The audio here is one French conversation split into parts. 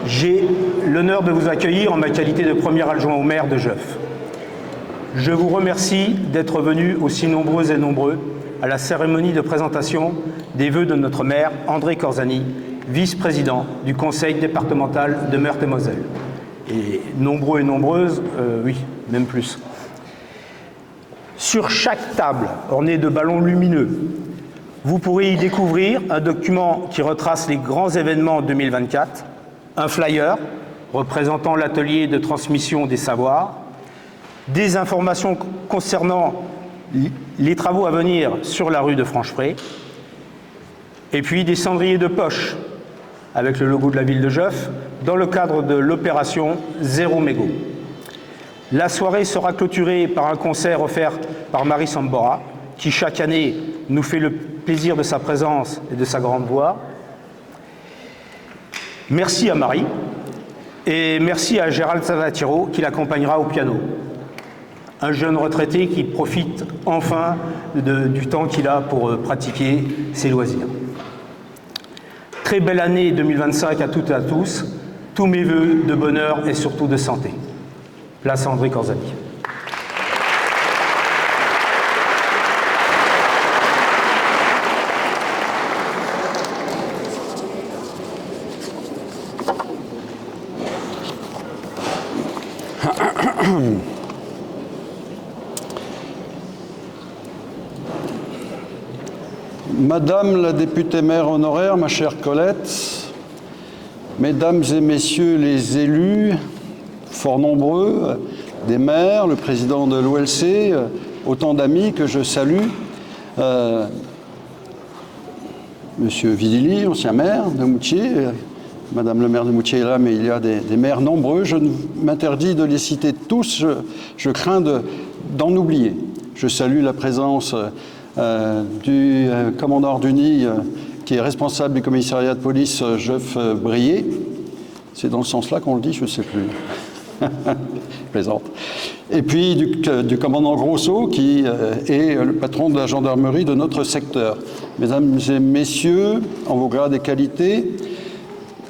J'ai l'honneur de vous accueillir en ma qualité de premier adjoint au maire de Jeuf. Je vous remercie d'être venus aussi nombreuses et nombreux à la cérémonie de présentation des vœux de notre maire, André Corzani, vice-président du conseil départemental de Meurthe-et-Moselle. Et nombreux et nombreuses, oui, même plus. Sur chaque table ornée de ballons lumineux, vous pourrez y découvrir un document qui retrace les grands événements 2024, un flyer représentant l'atelier de transmission des savoirs, des informations concernant les travaux à venir sur la rue de Franchepré, et puis des cendriers de poche avec le logo de la ville de Jeuf dans le cadre de l'opération Zéro Mégot. La soirée sera clôturée par un concert offert par Marie Sambora, qui chaque année nous fait le plaisir de sa présence et de sa grande voix. Merci à Marie et merci à Gérald Savatiro qui l'accompagnera au piano. Un jeune retraité qui profite enfin du temps qu'il a pour pratiquer ses loisirs. Très belle année 2025 à toutes et à tous mes vœux de bonheur et surtout de santé. Place à André Corzani. Madame la députée maire honoraire, ma chère Colette, Mesdames et Messieurs les élus, fort nombreux, des maires, le président de l'OLC, autant d'amis que je salue, Monsieur Vidili, ancien maire de Moutier, Madame le maire de Moutier est là, mais il y a des maires nombreux. Je m'interdis de les citer tous, je crains d'en oublier. Je salue la présence du commandant Arduni, qui est responsable du commissariat de police Jeuf-Briey. C'est dans ce sens-là qu'on le dit, je ne sais plus. Je plaisante. Et puis du commandant Grosso, qui est le patron de la gendarmerie de notre secteur. Mesdames et messieurs, en vos grades et qualités,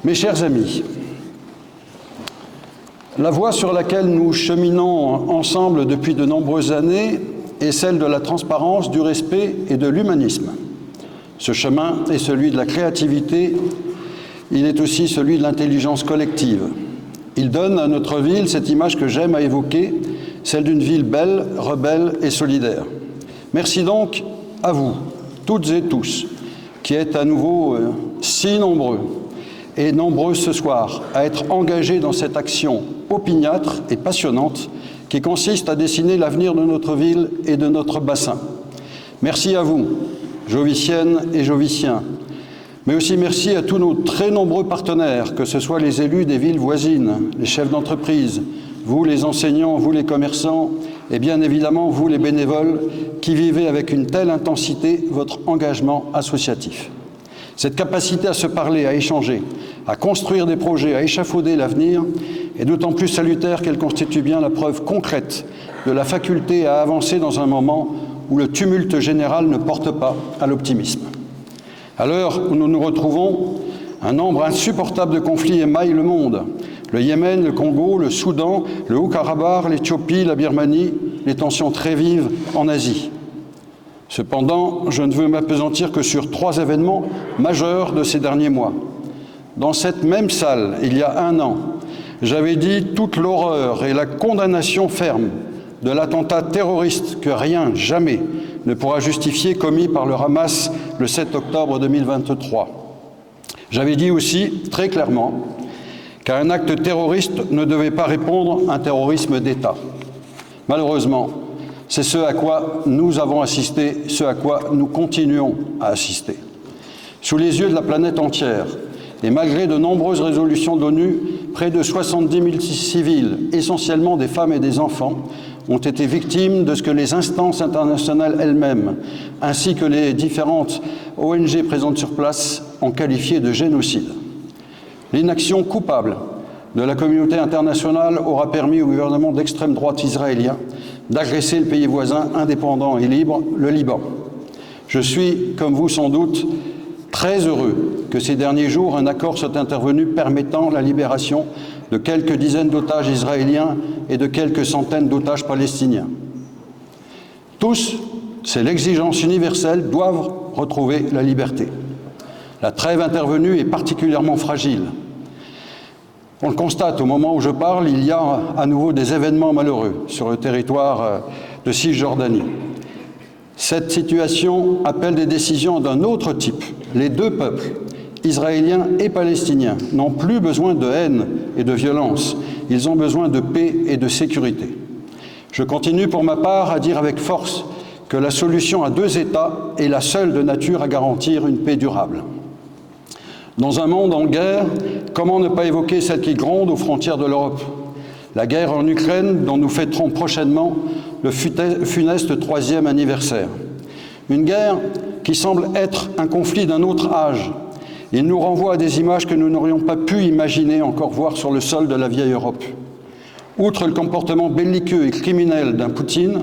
mes chers amis, la voie sur laquelle nous cheminons ensemble depuis de nombreuses années est celle de la transparence, du respect et de l'humanisme. Ce chemin est celui de la créativité, il est aussi celui de l'intelligence collective. Il donne à notre ville cette image que j'aime à évoquer, celle d'une ville belle, rebelle et solidaire. Merci donc à vous, toutes et tous, qui êtes à nouveau si nombreux et nombreux ce soir à être engagés dans cette action opiniâtre et passionnante qui consiste à dessiner l'avenir de notre ville et de notre bassin. Merci à vous, Joviciennes et Joviciens, mais aussi merci à tous nos très nombreux partenaires, que ce soit les élus des villes voisines, les chefs d'entreprise, vous les enseignants, vous les commerçants, et bien évidemment vous les bénévoles qui vivez avec une telle intensité votre engagement associatif. Cette capacité à se parler, à échanger, à construire des projets, à échafauder l'avenir est d'autant plus salutaire qu'elle constitue bien la preuve concrète de la faculté à avancer dans un moment où le tumulte général ne porte pas à l'optimisme. À l'heure où nous nous retrouvons, un nombre insupportable de conflits émaille le monde. Le Yémen, le Congo, le Soudan, le Haut-Karabakh, l'Éthiopie, la Birmanie, les tensions très vives en Asie. Cependant, je ne veux m'appesantir que sur 3 événements majeurs de ces derniers mois. Dans cette même salle, il y a 1 an, j'avais dit toute l'horreur et la condamnation ferme de l'attentat terroriste que rien, jamais, ne pourra justifier commis par le Hamas le 7 octobre 2023. J'avais dit aussi, très clairement, qu'un acte terroriste ne devait pas répondre à un terrorisme d'État. Malheureusement, c'est ce à quoi nous avons assisté, ce à quoi nous continuons à assister. Sous les yeux de la planète entière, et malgré de nombreuses résolutions de l'ONU, près de 70 000 civils, essentiellement des femmes et des enfants, ont été victimes de ce que les instances internationales elles-mêmes, ainsi que les différentes ONG présentes sur place, ont qualifié de génocide. L'inaction coupable de la communauté internationale aura permis au gouvernement d'extrême droite israélien d'agresser le pays voisin indépendant et libre, le Liban. Je suis, comme vous sans doute, très heureux que ces derniers jours, un accord soit intervenu permettant la libération de quelques dizaines d'otages israéliens et de quelques centaines d'otages palestiniens. Tous, c'est l'exigence universelle, doivent retrouver la liberté. La trêve intervenue est particulièrement fragile. On le constate, au moment où je parle, il y a à nouveau des événements malheureux sur le territoire de Cisjordanie. Cette situation appelle des décisions d'un autre type. Les deux peuples, israéliens et palestiniens, n'ont plus besoin de haine et de violence. Ils ont besoin de paix et de sécurité. Je continue pour ma part à dire avec force que la solution à deux États est la seule de nature à garantir une paix durable. Dans un monde en guerre, comment ne pas évoquer celle qui gronde aux frontières de l'Europe? La guerre en Ukraine, dont nous fêterons prochainement le funeste 3e anniversaire. Une guerre qui semble être un conflit d'un autre âge. Il nous renvoie à des images que nous n'aurions pas pu imaginer encore voir sur le sol de la vieille Europe. Outre le comportement belliqueux et criminel d'un Poutine,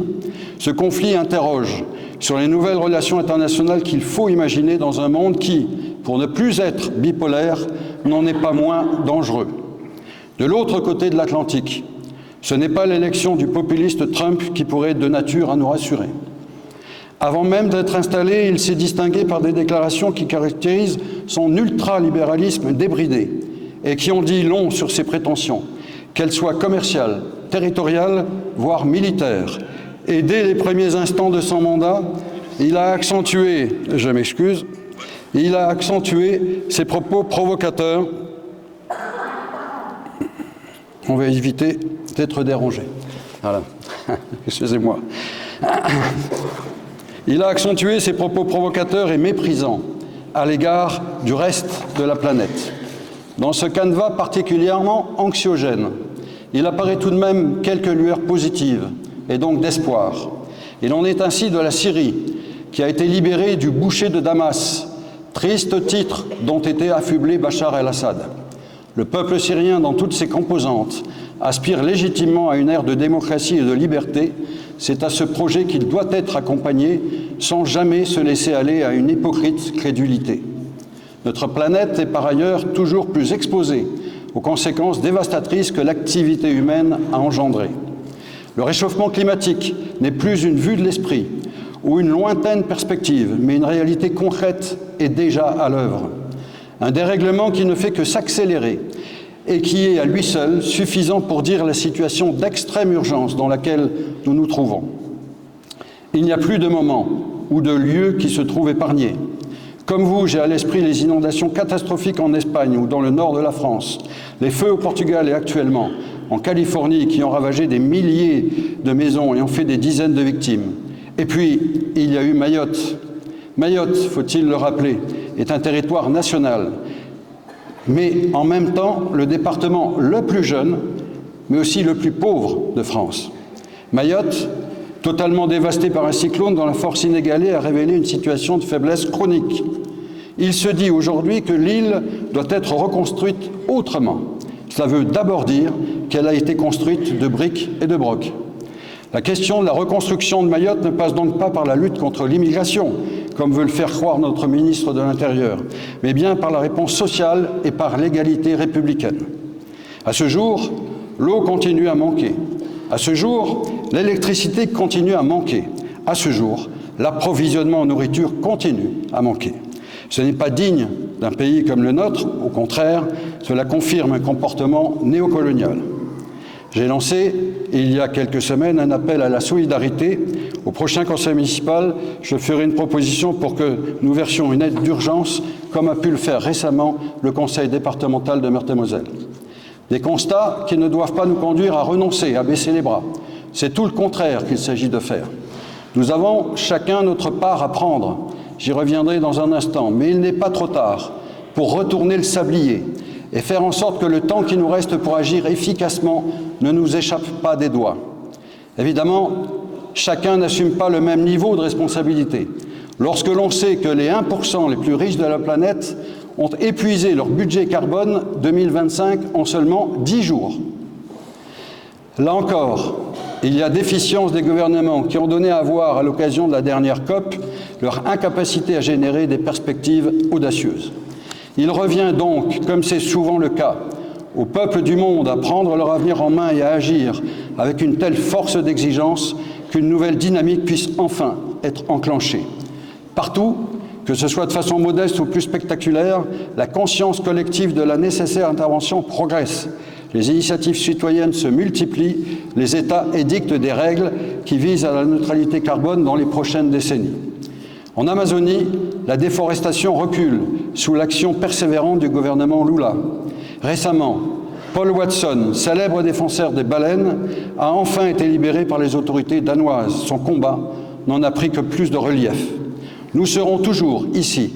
ce conflit interroge sur les nouvelles relations internationales qu'il faut imaginer dans un monde qui, pour ne plus être bipolaire, n'en est pas moins dangereux. De l'autre côté de l'Atlantique, ce n'est pas l'élection du populiste Trump qui pourrait être de nature à nous rassurer. Avant même d'être installé, il s'est distingué par des déclarations qui caractérisent son ultralibéralisme débridé et qui ont dit long sur ses prétentions, qu'elles soient commerciales, territoriales, voire militaires. Et dès les premiers instants de son mandat, il a accentué, je m'excuse, il a accentué ses propos provocateurs. On va éviter d'être dérangé. Voilà. Excusez-moi. Il a accentué ses propos provocateurs et méprisants à l'égard du reste de la planète. Dans ce canevas particulièrement anxiogène, il apparaît tout de même quelques lueurs positives et donc d'espoir. Il en est ainsi de la Syrie, qui a été libérée du boucher de Damas, triste titre dont était affublé Bachar el-Assad. Le peuple syrien, dans toutes ses composantes, aspire légitimement à une ère de démocratie et de liberté. C'est à ce projet qu'il doit être accompagné sans jamais se laisser aller à une hypocrite crédulité. Notre planète est par ailleurs toujours plus exposée aux conséquences dévastatrices que l'activité humaine a engendrées. Le réchauffement climatique n'est plus une vue de l'esprit ou une lointaine perspective, mais une réalité concrète est déjà à l'œuvre. Un dérèglement qui ne fait que s'accélérer et qui est à lui seul suffisant pour dire la situation d'extrême urgence dans laquelle nous nous trouvons. Il n'y a plus de moment ou de lieu qui se trouve épargné. Comme vous, j'ai à l'esprit les inondations catastrophiques en Espagne ou dans le nord de la France, les feux au Portugal et actuellement en Californie qui ont ravagé des milliers de maisons et ont fait des dizaines de victimes. Et puis, il y a eu Mayotte. Mayotte, faut-il le rappeler, est un territoire national, mais en même temps le département le plus jeune, mais aussi le plus pauvre de France. Mayotte, totalement dévasté par un cyclone dont la force inégalée a révélé une situation de faiblesse chronique. Il se dit aujourd'hui que l'île doit être reconstruite autrement. Cela veut d'abord dire qu'elle a été construite de briques et de brocs. La question de la reconstruction de Mayotte ne passe donc pas par la lutte contre l'immigration, comme veut le faire croire notre ministre de l'Intérieur, mais bien par la réponse sociale et par l'égalité républicaine. À ce jour, l'eau continue à manquer. À ce jour, l'électricité continue à manquer. À ce jour, l'approvisionnement en nourriture continue à manquer. Ce n'est pas digne d'un pays comme le nôtre, au contraire, cela confirme un comportement néocolonial. J'ai lancé, il y a quelques semaines, un appel à la solidarité. Au prochain conseil municipal, je ferai une proposition pour que nous versions une aide d'urgence, comme a pu le faire récemment le conseil départemental de Meurthe-et-Moselle. Des constats qui ne doivent pas nous conduire à renoncer, à baisser les bras. C'est tout le contraire qu'il s'agit de faire. Nous avons chacun notre part à prendre. J'y reviendrai dans un instant, mais il n'est pas trop tard pour retourner le sablier et faire en sorte que le temps qui nous reste pour agir efficacement ne nous échappe pas des doigts. Évidemment, chacun n'assume pas le même niveau de responsabilité. Lorsque l'on sait que les 1% les plus riches de la planète ont épuisé leur budget carbone 2025 en seulement 10 jours. Là encore, il y a déficience des gouvernements qui ont donné à voir à l'occasion de la dernière COP leur incapacité à générer des perspectives audacieuses. Il revient donc, comme c'est souvent le cas, aux peuples du monde à prendre leur avenir en main et à agir avec une telle force d'exigence qu'une nouvelle dynamique puisse enfin être enclenchée. Partout, que ce soit de façon modeste ou plus spectaculaire, la conscience collective de la nécessaire intervention progresse. Les initiatives citoyennes se multiplient, les États édictent des règles qui visent à la neutralité carbone dans les prochaines décennies. En Amazonie, la déforestation recule sous l'action persévérante du gouvernement Lula. Récemment, Paul Watson, célèbre défenseur des baleines, a enfin été libéré par les autorités danoises. Son combat n'en a pris que plus de relief. Nous serons toujours ici,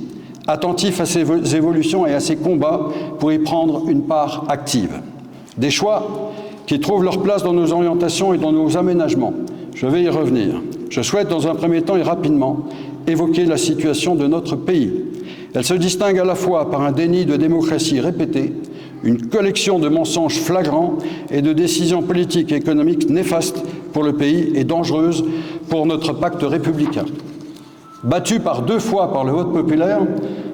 attentifs à ces évolutions et à ces combats pour y prendre une part active. Des choix qui trouvent leur place dans nos orientations et dans nos aménagements. Je vais y revenir. Je souhaite dans un premier temps et rapidement évoquer la situation de notre pays. Elle se distingue à la fois par un déni de démocratie répété, une collection de mensonges flagrants et de décisions politiques et économiques néfastes pour le pays et dangereuses pour notre pacte républicain. Battu par 2 fois par le vote populaire,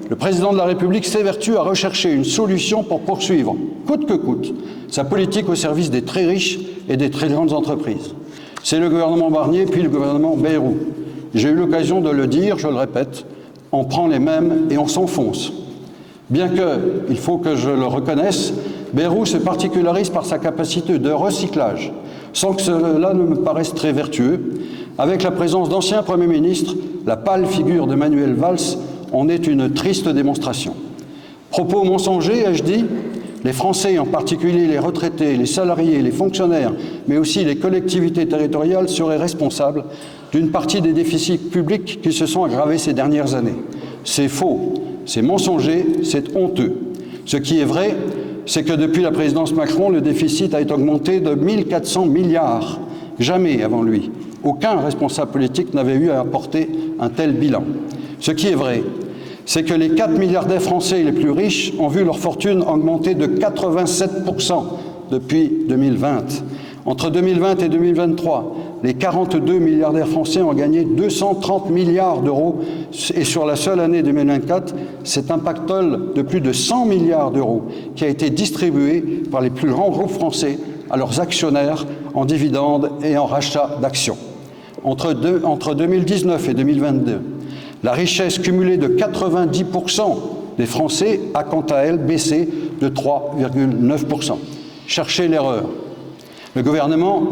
le président de la République s'évertue à rechercher une solution pour poursuivre, coûte que coûte, sa politique au service des très riches et des très grandes entreprises. C'est le gouvernement Barnier puis le gouvernement Bayrou. J'ai eu l'occasion de le dire, je le répète, on prend les mêmes et on s'enfonce. Bien que, il faut que je le reconnaisse, Bayrou se particularise par sa capacité de recyclage, sans que cela ne me paraisse très vertueux. Avec la présence d'anciens premiers ministres, la pâle figure de Manuel Valls en est une triste démonstration. Propos mensongers, ai-je dit, les Français, en particulier les retraités, les salariés, les fonctionnaires, mais aussi les collectivités territoriales, seraient responsables d'une partie des déficits publics qui se sont aggravés ces dernières années. C'est faux, c'est mensonger, c'est honteux. Ce qui est vrai, c'est que depuis la présidence Macron, le déficit a été augmenté de 1 400 milliards. Jamais avant lui. Aucun responsable politique n'avait eu à apporter un tel bilan. Ce qui est vrai, c'est que les 4 milliardaires français les plus riches ont vu leur fortune augmenter de 87% depuis 2020. Entre 2020 et 2023, les 42 milliardaires français ont gagné 230 milliards d'euros et sur la seule année 2024, c'est un pactole de plus de 100 milliards d'euros qui a été distribué par les plus grands groupes français à leurs actionnaires en dividendes et en rachat d'actions. Entre 2019 et 2022, la richesse cumulée de 90% des Français a quant à elle baissé de 3,9%. Cherchez l'erreur. Le gouvernement,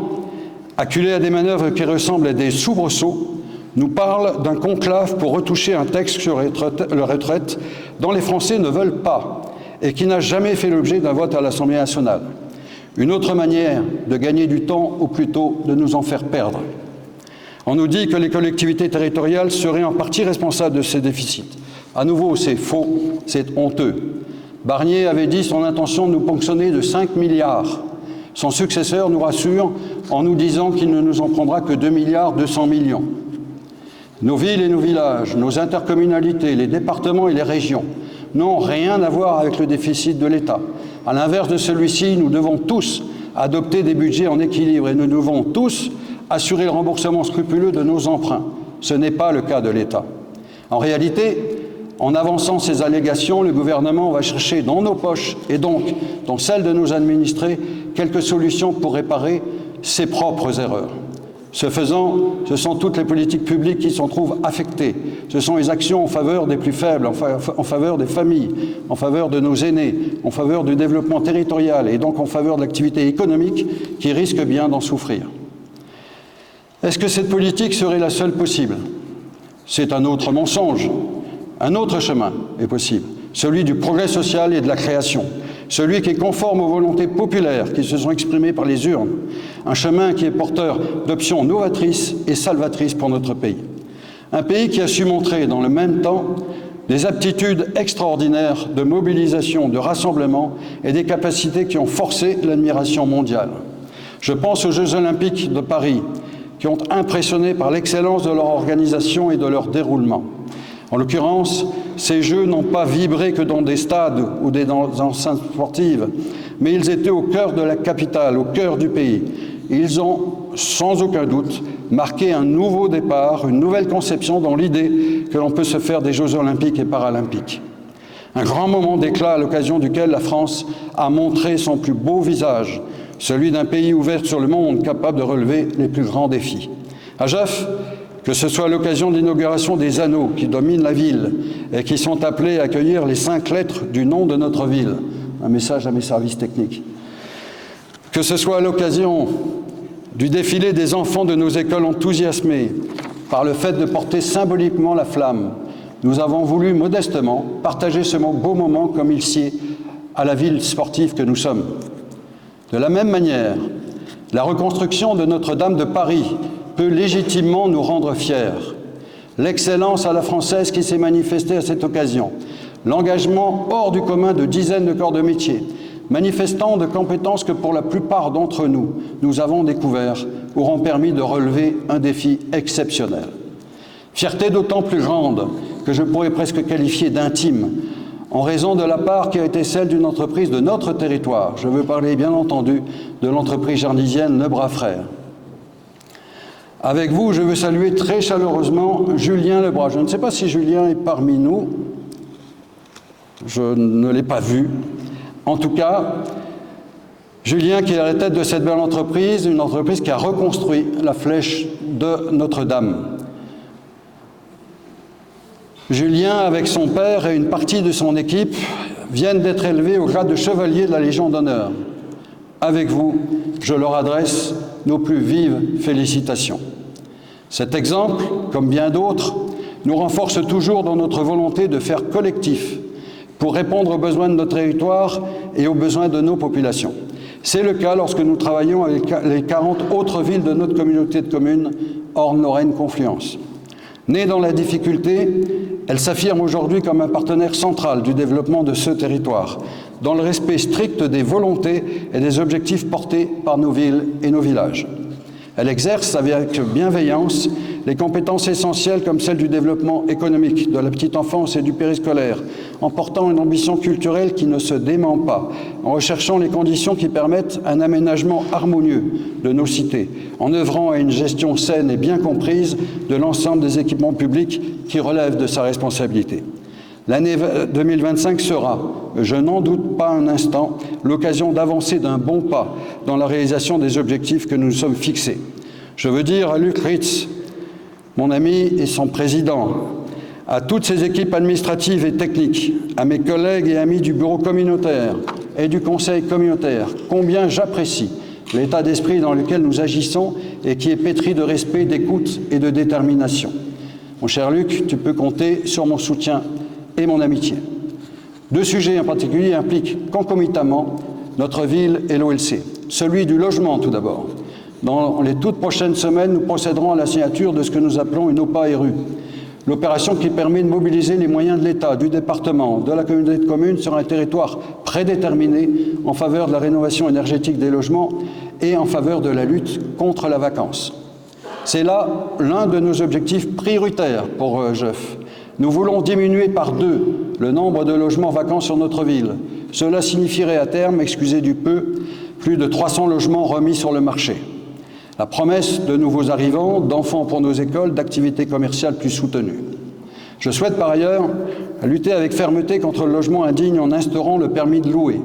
acculé à des manœuvres qui ressemblent à des soubresauts, nous parle d'un conclave pour retoucher un texte sur les retraites dont les Français ne veulent pas et qui n'a jamais fait l'objet d'un vote à l'Assemblée nationale. Une autre manière de gagner du temps ou plutôt de nous en faire perdre. On nous dit que les collectivités territoriales seraient en partie responsables de ces déficits. À nouveau, c'est faux, c'est honteux. Barnier avait dit son intention de nous ponctionner de 5 milliards. Son successeur nous rassure en nous disant qu'il ne nous en prendra que 2 milliards 200 millions. Nos villes et nos villages, nos intercommunalités, les départements et les régions n'ont rien à voir avec le déficit de l'État. À l'inverse de celui-ci, nous devons tous adopter des budgets en équilibre et nous devons tous assurer le remboursement scrupuleux de nos emprunts. Ce n'est pas le cas de l'État. En réalité, en avançant ces allégations, le gouvernement va chercher dans nos poches et donc dans celles de nos administrés quelques solutions pour réparer ses propres erreurs. Ce faisant, ce sont toutes les politiques publiques qui s'en trouvent affectées. Ce sont les actions en faveur des plus faibles, en faveur des familles, en faveur de nos aînés, en faveur du développement territorial et donc en faveur de l'activité économique qui risquent bien d'en souffrir. Est-ce que cette politique serait la seule possible? C'est un autre mensonge. Un autre chemin est possible, celui du progrès social et de la création, celui qui est conforme aux volontés populaires qui se sont exprimées par les urnes, un chemin qui est porteur d'options novatrices et salvatrices pour notre pays. Un pays qui a su montrer dans le même temps des aptitudes extraordinaires de mobilisation, de rassemblement et des capacités qui ont forcé l'admiration mondiale. Je pense aux Jeux Olympiques de Paris, qui ont impressionné par l'excellence de leur organisation et de leur déroulement. En l'occurrence, ces Jeux n'ont pas vibré que dans des stades ou dans des enceintes sportives, mais ils étaient au cœur de la capitale, au cœur du pays. Ils ont, sans aucun doute, marqué un nouveau départ, une nouvelle conception dans l'idée que l'on peut se faire des Jeux olympiques et paralympiques. Un grand moment d'éclat à l'occasion duquel la France a montré son plus beau visage, celui d'un pays ouvert sur le monde capable de relever les plus grands défis. À Jœuf, que ce soit à l'occasion de l'inauguration des anneaux qui dominent la ville et qui sont appelés à accueillir les 5 lettres du nom de notre ville, un message à mes services techniques, que ce soit à l'occasion du défilé des enfants de nos écoles enthousiasmés par le fait de porter symboliquement la flamme, nous avons voulu modestement partager ce beau moment comme il sied à la ville sportive que nous sommes. De la même manière, la reconstruction de Notre-Dame de Paris peut légitimement nous rendre fiers. L'excellence à la française qui s'est manifestée à cette occasion, l'engagement hors du commun de dizaines de corps de métier, manifestant de compétences que pour la plupart d'entre nous, nous avons découvertes, auront permis de relever un défi exceptionnel. Fierté d'autant plus grande que je pourrais presque qualifier d'intime, en raison de la part qui a été celle d'une entreprise de notre territoire. Je veux parler bien entendu de l'entreprise jarnisienne Lebras Frères. Avec vous, je veux saluer très chaleureusement Julien Lebras. Je ne sais pas si Julien est parmi nous, je ne l'ai pas vu. En tout cas, Julien qui est à la tête de cette belle entreprise, une entreprise qui a reconstruit la flèche de Notre-Dame. Julien, avec son père et une partie de son équipe, viennent d'être élevés au grade de chevalier de la Légion d'honneur. Avec vous, je leur adresse nos plus vives félicitations. Cet exemple, comme bien d'autres, nous renforce toujours dans notre volonté de faire collectif pour répondre aux besoins de notre territoire et aux besoins de nos populations. C'est le cas lorsque nous travaillons avec les 40 autres villes de notre communauté de communes, Orne-Lorraine Confluence. Née dans la difficulté, elle s'affirme aujourd'hui comme un partenaire central du développement de ce territoire, dans le respect strict des volontés et des objectifs portés par nos villes et nos villages. Elle exerce avec bienveillance les compétences essentielles comme celles du développement économique, de la petite enfance et du périscolaire, en portant une ambition culturelle qui ne se dément pas, en recherchant les conditions qui permettent un aménagement harmonieux de nos cités, en œuvrant à une gestion saine et bien comprise de l'ensemble des équipements publics qui relèvent de sa responsabilité. L'année 2025 sera, je n'en doute pas un instant, l'occasion d'avancer d'un bon pas dans la réalisation des objectifs que nous nous sommes fixés. Je veux dire à Luc Ritz, mon ami et son président, à toutes ses équipes administratives et techniques, à mes collègues et amis du bureau communautaire et du conseil communautaire, combien j'apprécie l'état d'esprit dans lequel nous agissons et qui est pétri de respect, d'écoute et de détermination. Mon cher Luc, tu peux compter sur mon soutien et mon amitié. 2 sujets en particulier impliquent concomitamment notre ville et l'OLC. Celui du logement tout d'abord. Dans les toutes prochaines semaines, nous procéderons à la signature de ce que nous appelons une OPA-RU. L'opération qui permet de mobiliser les moyens de l'État, du département, de la communauté de communes sur un territoire prédéterminé en faveur de la rénovation énergétique des logements et en faveur de la lutte contre la vacance. C'est là l'un de nos objectifs prioritaires pour Jœuf. Nous voulons diminuer par 2 le nombre de logements vacants sur notre ville. Cela signifierait à terme, excusez du peu, plus de 300 logements remis sur le marché. La promesse de nouveaux arrivants, d'enfants pour nos écoles, d'activités commerciales plus soutenues. Je souhaite par ailleurs lutter avec fermeté contre le logement indigne en instaurant le permis de louer.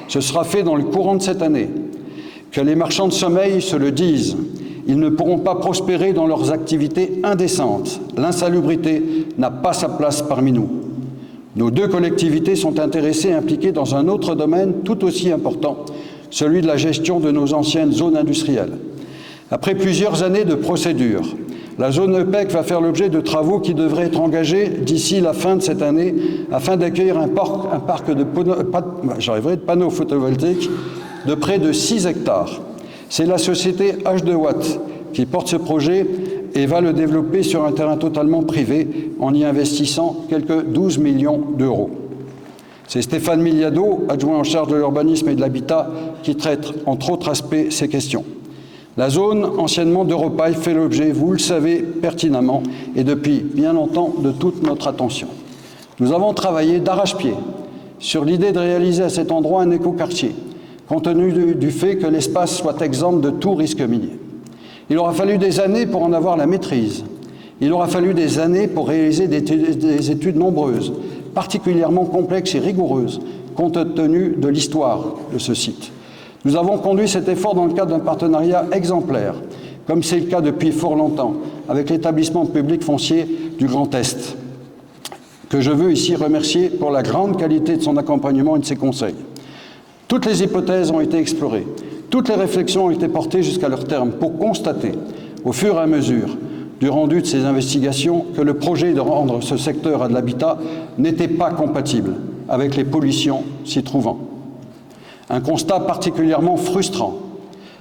Ce sera fait dans le courant de cette année. Que les marchands de sommeil se le disent, ils ne pourront pas prospérer dans leurs activités indécentes. L'insalubrité n'a pas sa place parmi nous. Nos 2 collectivités sont intéressées et impliquées dans un autre domaine tout aussi important, celui de la gestion de nos anciennes zones industrielles. Après plusieurs années de procédure, la zone EPEC va faire l'objet de travaux qui devraient être engagés d'ici la fin de cette année afin d'accueillir un parc de panneaux photovoltaïques de près de 6 hectares. C'est la société H2Watt qui porte ce projet et va le développer sur un terrain totalement privé en y investissant quelques 12 millions d'euros. C'est Stéphane Miliado, adjoint en charge de l'urbanisme et de l'habitat, qui traite, entre autres aspects, ces questions. La zone, anciennement d'Europaille, fait l'objet, vous le savez pertinemment, et depuis bien longtemps, de toute notre attention. Nous avons travaillé d'arrache-pied sur l'idée de réaliser à cet endroit un écoquartier, compte tenu du fait que l'espace soit exempt de tout risque minier. Il aura fallu des années pour en avoir la maîtrise. Il aura fallu des années pour réaliser des études nombreuses, particulièrement complexes et rigoureuses, compte tenu de l'histoire de ce site. Nous avons conduit cet effort dans le cadre d'un partenariat exemplaire, comme c'est le cas depuis fort longtemps, avec l'établissement public foncier du Grand Est, que je veux ici remercier pour la grande qualité de son accompagnement et de ses conseils. Toutes les hypothèses ont été explorées, toutes les réflexions ont été portées jusqu'à leur terme pour constater, au fur et à mesure du rendu de ces investigations, que le projet de rendre ce secteur à de l'habitat n'était pas compatible avec les pollutions s'y trouvant. Un constat particulièrement frustrant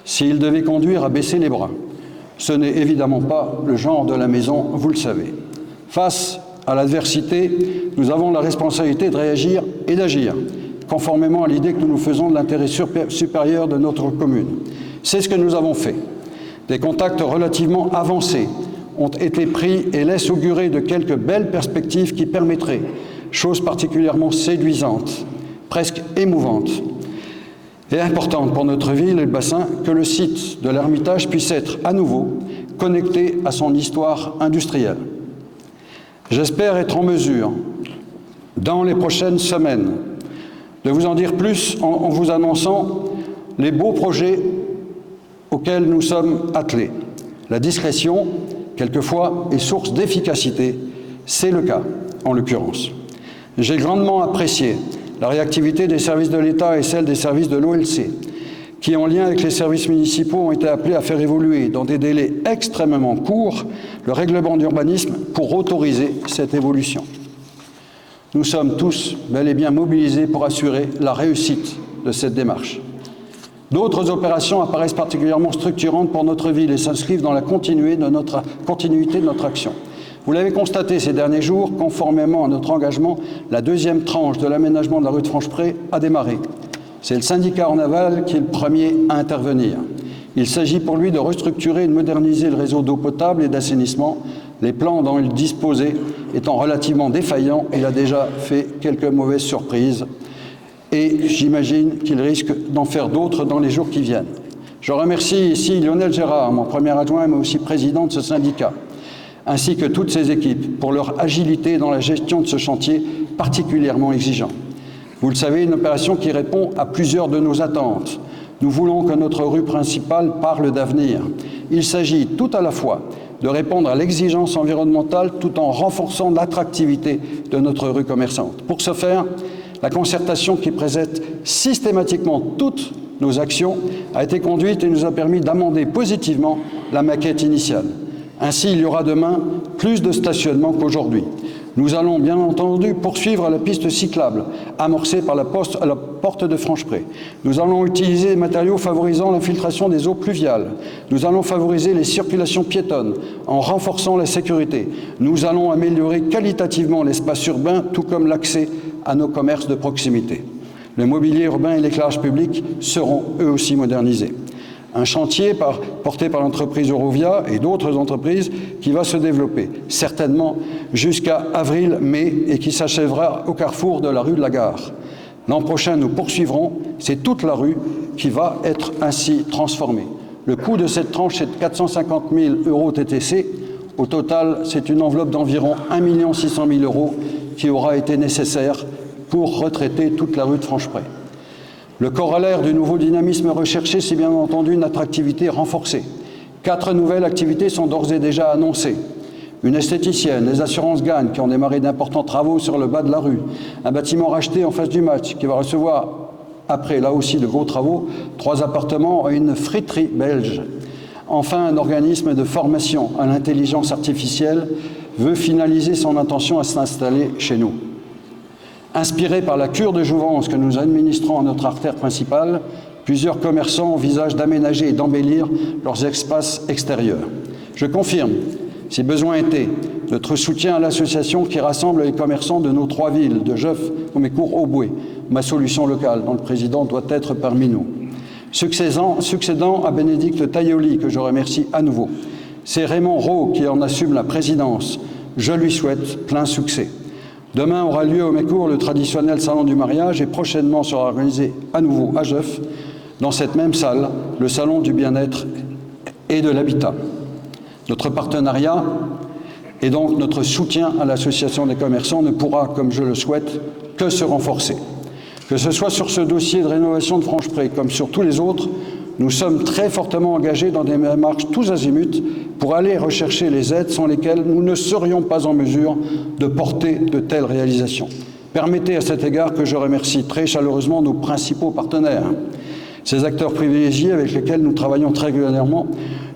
s'il devait conduire à baisser les bras. Ce n'est évidemment pas le genre de la maison, vous le savez. Face à l'adversité, nous avons la responsabilité de réagir et d'agir, conformément à l'idée que nous nous faisons de l'intérêt supérieur de notre commune. C'est ce que nous avons fait. Des contacts relativement avancés ont été pris et laissent augurer de quelques belles perspectives qui permettraient, chose particulièrement séduisante, presque émouvante, et importante pour notre ville et le bassin, que le site de l'Ermitage puisse être à nouveau connecté à son histoire industrielle. J'espère être en mesure, dans les prochaines semaines, de vous en dire plus en vous annonçant les beaux projets auxquels nous sommes attelés. La discrétion, quelquefois, est source d'efficacité. C'est le cas, en l'occurrence. J'ai grandement apprécié la réactivité des services de l'État et celle des services de l'OLC, qui, en lien avec les services municipaux, ont été appelés à faire évoluer, dans des délais extrêmement courts, le règlement d'urbanisme pour autoriser cette évolution. Nous sommes tous bel et bien mobilisés pour assurer la réussite de cette démarche. D'autres opérations apparaissent particulièrement structurantes pour notre ville et s'inscrivent dans la continuité de notre action. Vous l'avez constaté ces derniers jours, conformément à notre engagement, la deuxième tranche de l'aménagement de la rue de Franchepré a démarré. C'est le syndicat Ornaval qui est le premier à intervenir. Il s'agit pour lui de restructurer et de moderniser le réseau d'eau potable et d'assainissement. Les plans dont il disposait étant relativement défaillants, il a déjà fait quelques mauvaises surprises. Et j'imagine qu'il risque d'en faire d'autres dans les jours qui viennent. Je remercie ici Lionel Gérard, mon premier adjoint, mais aussi président de ce syndicat, ainsi que toutes ses équipes, pour leur agilité dans la gestion de ce chantier particulièrement exigeant. Vous le savez, une opération qui répond à plusieurs de nos attentes. Nous voulons que notre rue principale parle d'avenir. Il s'agit tout à la fois de répondre à l'exigence environnementale tout en renforçant l'attractivité de notre rue commerçante. Pour ce faire, la concertation qui présente systématiquement toutes nos actions a été conduite et nous a permis d'amender positivement la maquette initiale. Ainsi, il y aura demain plus de stationnement qu'aujourd'hui. Nous allons bien entendu poursuivre la piste cyclable amorcée par la porte de Franchepré. Nous allons utiliser des matériaux favorisant l'infiltration des eaux pluviales. Nous allons favoriser les circulations piétonnes en renforçant la sécurité. Nous allons améliorer qualitativement l'espace urbain, tout comme l'accès à nos commerces de proximité. Le mobilier urbain et l'éclairage public seront eux aussi modernisés. Un chantier porté par l'entreprise Eurovia et d'autres entreprises qui va se développer, certainement jusqu'à avril-mai, et qui s'achèvera au carrefour de la rue de la Gare. L'an prochain, nous poursuivrons, c'est toute la rue qui va être ainsi transformée. Le coût de cette tranche est de 450 000 € TTC. Au total, c'est une enveloppe d'environ 1 600 000 € qui aura été nécessaire pour retraiter toute la rue de Franchepré. Le corollaire du nouveau dynamisme recherché, c'est bien entendu une attractivité renforcée. 4 nouvelles activités sont d'ores et déjà annoncées. Une esthéticienne, les assurances Gagne qui ont démarré d'importants travaux sur le bas de la rue, un bâtiment racheté en face du match qui va recevoir, après là aussi de gros travaux, 3 appartements et une friterie belge. Enfin, un organisme de formation à l'intelligence artificielle veut finaliser son intention à s'installer chez nous. Inspiré par la cure de jouvence que nous administrons à notre artère principale, plusieurs commerçants envisagent d'aménager et d'embellir leurs espaces extérieurs. Je confirme, si besoin était, notre soutien à l'association qui rassemble les commerçants de nos 3 villes, de Jeuf, Mécourt, Auboué, Ma Solution Locale, dont le président doit être parmi nous. Succédant à Bénédicte Tailloli, que je remercie à nouveau, c'est Raymond Rowe qui en assume la présidence. Je lui souhaite plein succès. Demain aura lieu au Mécourt le traditionnel salon du mariage et prochainement sera organisé à nouveau à Jeuf dans cette même salle, le salon du bien-être et de l'habitat. Notre partenariat et donc notre soutien à l'Association des commerçants ne pourra, comme je le souhaite, que se renforcer. Que ce soit sur ce dossier de rénovation de Franchepré comme sur tous les autres, nous sommes très fortement engagés dans des démarches tous azimuts pour aller rechercher les aides sans lesquelles nous ne serions pas en mesure de porter de telles réalisations. Permettez à cet égard que je remercie très chaleureusement nos principaux partenaires. Ces acteurs privilégiés avec lesquels nous travaillons très régulièrement,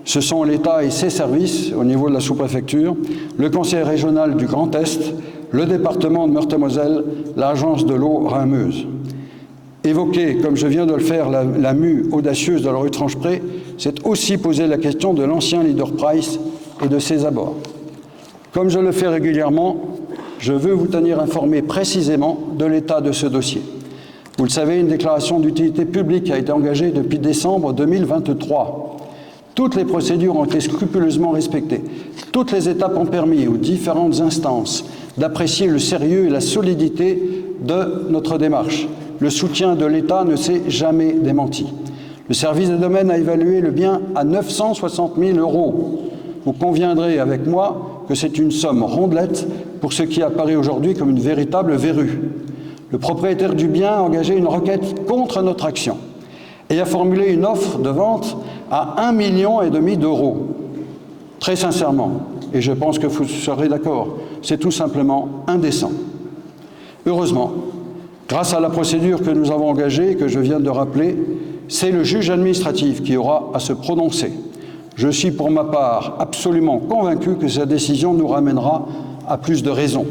ce sont l'État et ses services au niveau de la sous-préfecture, le Conseil régional du Grand Est, le département de Meurthe-et-Moselle, l'Agence de l'eau Rhin-Meuse. Évoquer, comme je viens de le faire, la mue audacieuse de la rue de Franchepré, c'est aussi poser la question de l'ancien Leader Price et de ses abords. Comme je le fais régulièrement, je veux vous tenir informé précisément de l'état de ce dossier. Vous le savez, une déclaration d'utilité publique a été engagée depuis décembre 2023. Toutes les procédures ont été scrupuleusement respectées. Toutes les étapes ont permis aux différentes instances d'apprécier le sérieux et la solidité de notre démarche. Le soutien de l'État ne s'est jamais démenti. Le service des domaines a évalué le bien à 960 000 €. Vous conviendrez avec moi que c'est une somme rondelette pour ce qui apparaît aujourd'hui comme une véritable verrue. Le propriétaire du bien a engagé une requête contre notre action et a formulé une offre de vente à 1,5 million d'euros. Très sincèrement, et je pense que vous serez d'accord, c'est tout simplement indécent. Heureusement, grâce à la procédure que nous avons engagée et que je viens de rappeler, c'est le juge administratif qui aura à se prononcer. Je suis pour ma part absolument convaincu que cette décision nous ramènera à plus de raison.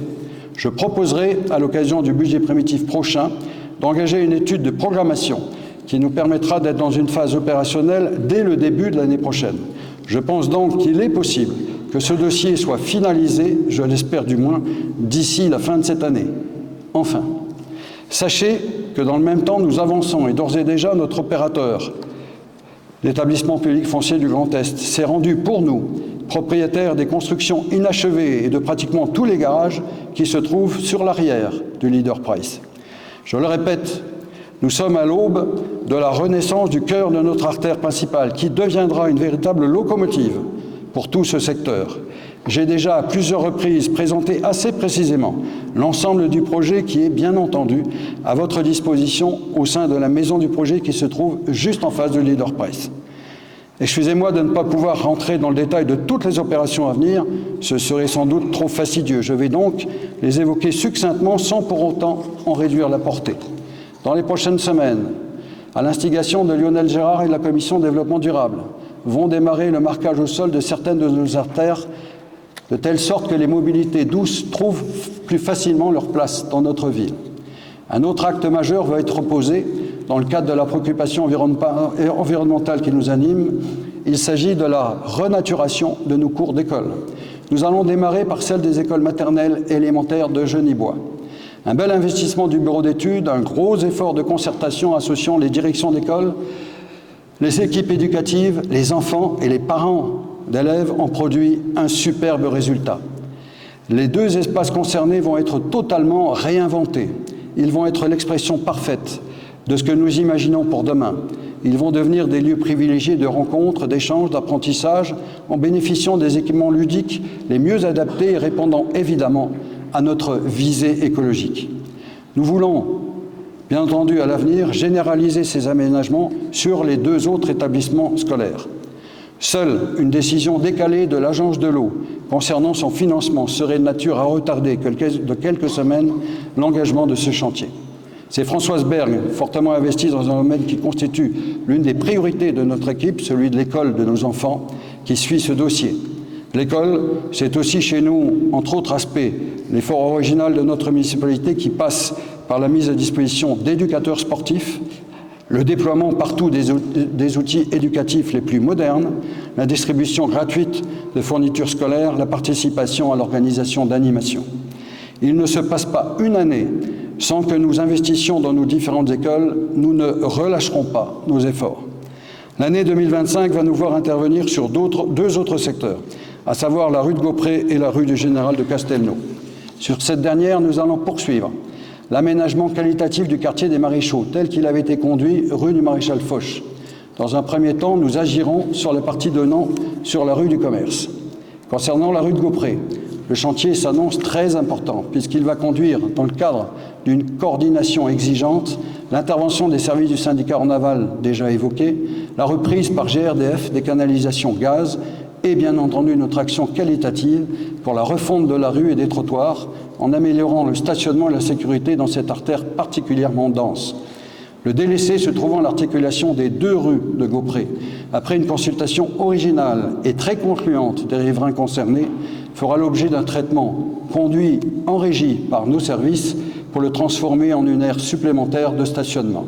Je proposerai, à l'occasion du budget primitif prochain, d'engager une étude de programmation qui nous permettra d'être dans une phase opérationnelle dès le début de l'année prochaine. Je pense donc qu'il est possible que ce dossier soit finalisé, je l'espère du moins, d'ici la fin de cette année. Enfin, sachez que dans le même temps, nous avançons et d'ores et déjà notre opérateur, l'établissement public foncier du Grand Est, s'est rendu pour nous propriétaire des constructions inachevées et de pratiquement tous les garages qui se trouvent sur l'arrière du Leader Price. Je le répète, nous sommes à l'aube de la renaissance du cœur de notre artère principale qui deviendra une véritable locomotive pour tout ce secteur. J'ai déjà à plusieurs reprises présenté assez précisément l'ensemble du projet qui est bien entendu à votre disposition au sein de la maison du projet qui se trouve juste en face du Leader Price. Excusez-moi de ne pas pouvoir rentrer dans le détail de toutes les opérations à venir, ce serait sans doute trop fastidieux. Je vais donc les évoquer succinctement sans pour autant en réduire la portée. Dans les prochaines semaines, à l'instigation de Lionel Gérard et de la Commission développement durable, vont démarrer le marquage au sol de certaines de nos artères de telle sorte que les mobilités douces trouvent plus facilement leur place dans notre ville. Un autre acte majeur va être posé dans le cadre de la préoccupation environnementale qui nous anime. Il s'agit de la renaturation de nos cours d'école. Nous allons démarrer par celle des écoles maternelles et élémentaires de Genibois. Un bel investissement du bureau d'études, un gros effort de concertation associant les directions d'école, les équipes éducatives, les enfants et les parents d'élèves ont produit un superbe résultat. Les deux espaces concernés vont être totalement réinventés. Ils vont être l'expression parfaite de ce que nous imaginons pour demain. Ils vont devenir des lieux privilégiés de rencontres, d'échanges, d'apprentissage, en bénéficiant des équipements ludiques les mieux adaptés et répondant évidemment à notre visée écologique. Nous voulons, bien entendu, à l'avenir, généraliser ces aménagements sur les deux autres établissements scolaires. Seule une décision décalée de l'Agence de l'eau concernant son financement serait de nature à retarder de quelques semaines l'engagement de ce chantier. C'est Françoise Berg, fortement investie dans un domaine qui constitue l'une des priorités de notre équipe, celui de l'école de nos enfants, qui suit ce dossier. L'école, c'est aussi chez nous, entre autres aspects, l'effort original de notre municipalité qui passe par la mise à disposition d'éducateurs sportifs, le déploiement partout des outils éducatifs les plus modernes, la distribution gratuite de fournitures scolaires, la participation à l'organisation d'animations. Il ne se passe pas une année sans que nous investissions dans nos différentes écoles, nous ne relâcherons pas nos efforts. L'année 2025 va nous voir intervenir sur deux autres secteurs, à savoir la rue de Gaupré et la rue du Général de Castelnau. Sur cette dernière, nous allons poursuivre l'aménagement qualitatif du quartier des Maréchaux, tel qu'il avait été conduit rue du Maréchal Foch. Dans un premier temps, nous agirons sur la partie donnant sur la rue du Commerce. Concernant la rue de Gaupré, le chantier s'annonce très important puisqu'il va conduire, dans le cadre d'une coordination exigeante, l'intervention des services du syndicat en aval déjà évoqué, la reprise par GRDF des canalisations gaz et bien entendu notre action qualitative pour la refonte de la rue et des trottoirs en améliorant le stationnement et la sécurité dans cette artère particulièrement dense. Le délaissé se trouvant à l'articulation des deux rues de Gaupré, après une consultation originale et très concluante des riverains concernés, fera l'objet d'un traitement conduit en régie par nos services pour le transformer en une aire supplémentaire de stationnement.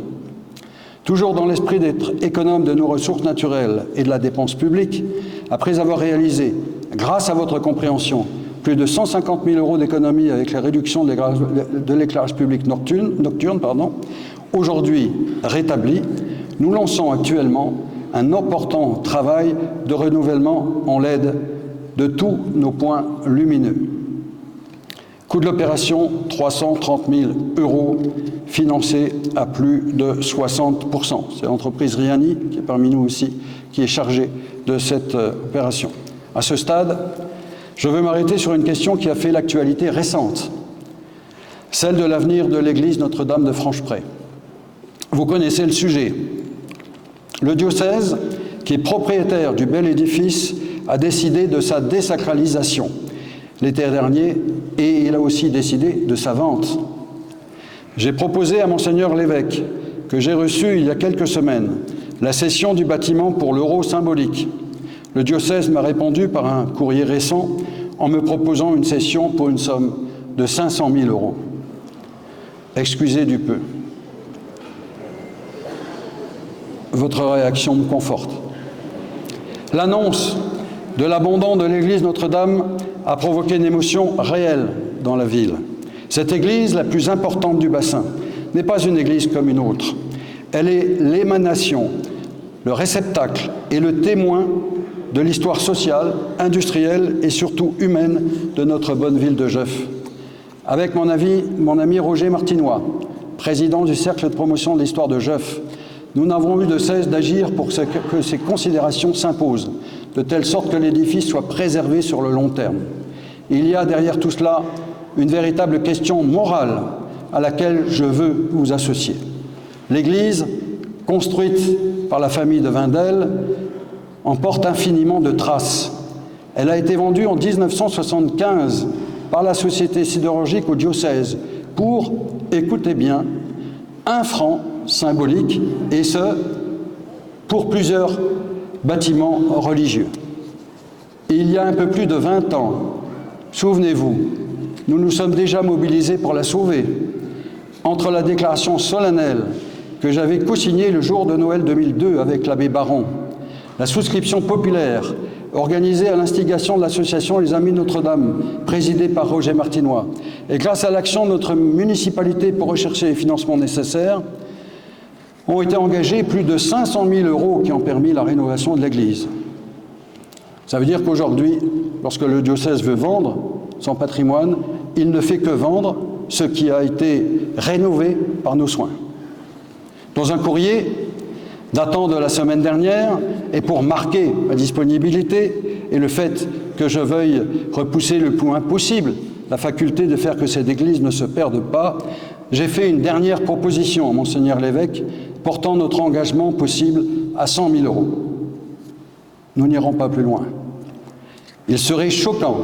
Toujours dans l'esprit d'être économe de nos ressources naturelles et de la dépense publique, après avoir réalisé, grâce à votre compréhension, plus de 150 000 € d'économies avec la réduction de l'éclairage public nocturne, aujourd'hui rétabli, nous lançons actuellement un important travail de renouvellement en LED de tous nos points lumineux. Coût de l'opération, 330 000 €, financé à plus de 60%. C'est l'entreprise Riani, qui est parmi nous aussi, qui est chargée de cette opération. À ce stade, je veux m'arrêter sur une question qui a fait l'actualité récente, celle de l'avenir de l'église Notre-Dame de Francheprey. Vous connaissez le sujet. Le diocèse, qui est propriétaire du bel édifice, a décidé de sa désacralisation l'été dernier et il a aussi décidé de sa vente. J'ai proposé à Monseigneur l'évêque, que j'ai reçu il y a quelques semaines, la cession du bâtiment pour l'euro symbolique. Le diocèse m'a répondu par un courrier récent en me proposant une cession pour une somme de 500 000 €. Excusez du peu. Votre réaction me conforte. L'annonce de l'abandon de l'église Notre-Dame a provoqué une émotion réelle dans la ville. Cette église, la plus importante du bassin, n'est pas une église comme une autre. Elle est l'émanation, le réceptacle et le témoin de l'histoire sociale, industrielle et surtout humaine de notre bonne ville de Jeuf. Avec mon ami Roger Martinois, président du Cercle de promotion de l'histoire de Jeuf, nous n'avons eu de cesse d'agir pour que ces considérations s'imposent, de telle sorte que l'édifice soit préservé sur le long terme. Il y a derrière tout cela une véritable question morale à laquelle je veux vous associer. L'église, construite par la famille de Wendel, en porte infiniment de traces. Elle a été vendue en 1975 par la Société sidérurgique au diocèse pour, écoutez bien, 1 franc symbolique, et ce, pour plusieurs bâtiments religieux. Il y a un peu plus de 20 ans, souvenez-vous, nous nous sommes déjà mobilisés pour la sauver. Entre la déclaration solennelle que j'avais co-signée le jour de Noël 2002 avec l'abbé Baron, la souscription populaire organisée à l'instigation de l'association Les Amis de Notre-Dame, présidée par Roger Martinois, et grâce à l'action de notre municipalité pour rechercher les financements nécessaires, ont été engagés plus de 500 000 € qui ont permis la rénovation de l'église. Ça veut dire qu'aujourd'hui, lorsque le diocèse veut vendre son patrimoine, il ne fait que vendre ce qui a été rénové par nos soins. Dans un courrier datant de la semaine dernière, et pour marquer ma disponibilité et le fait que je veuille repousser le plus loin possible la faculté de faire que cette église ne se perde pas, j'ai fait une dernière proposition à Monseigneur l'évêque portant notre engagement possible à 100 000 €. Nous n'irons pas plus loin. Il serait choquant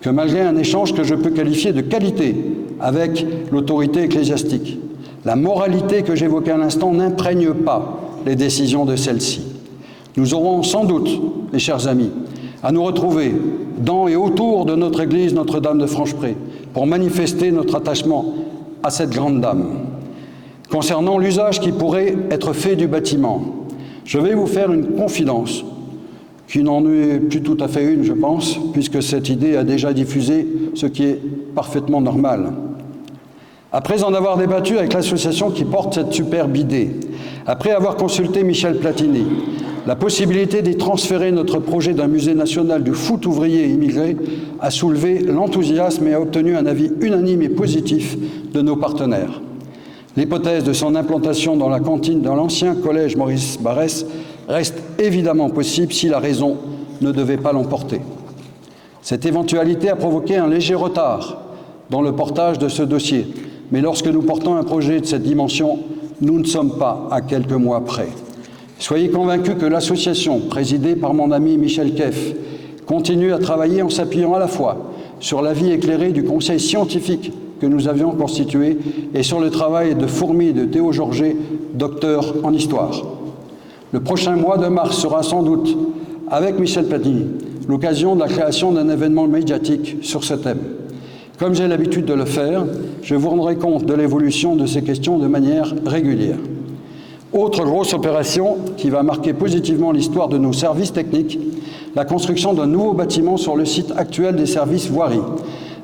que malgré un échange que je peux qualifier de qualité avec l'autorité ecclésiastique, la moralité que j'évoquais à l'instant n'imprègne pas les décisions de celle-ci. Nous aurons sans doute, mes chers amis, à nous retrouver dans et autour de notre église Notre-Dame de Francheprey pour manifester notre attachement à cette grande dame. Concernant l'usage qui pourrait être fait du bâtiment, je vais vous faire une confidence, qui n'en est plus tout à fait une, je pense, puisque cette idée a déjà diffusé, ce qui est parfaitement normal. Après en avoir débattu avec l'association qui porte cette superbe idée, après avoir consulté Michel Platini, La possibilité d'y transférer notre projet d'un musée national du foot ouvrier et immigré a soulevé l'enthousiasme et a obtenu un avis unanime et positif de nos partenaires. L'hypothèse de son implantation dans la cantine de l'ancien collège Maurice Barrès reste évidemment possible si la raison ne devait pas l'emporter. Cette éventualité a provoqué un léger retard dans le portage de ce dossier, mais lorsque nous portons un projet de cette dimension, nous ne sommes pas à quelques mois près. Soyez convaincus que l'association, présidée par mon ami Michel Keff, continue à travailler en s'appuyant à la fois sur l'avis éclairé du conseil scientifique que nous avions constitué et sur le travail de fourmi de Théo Georget, docteur en histoire. Le prochain mois de mars sera sans doute, avec Michel Platini, l'occasion de la création d'un événement médiatique sur ce thème. Comme j'ai l'habitude de le faire, je vous rendrai compte de l'évolution de ces questions de manière régulière. Autre grosse opération qui va marquer positivement l'histoire de nos services techniques, la construction d'un nouveau bâtiment sur le site actuel des services voirie.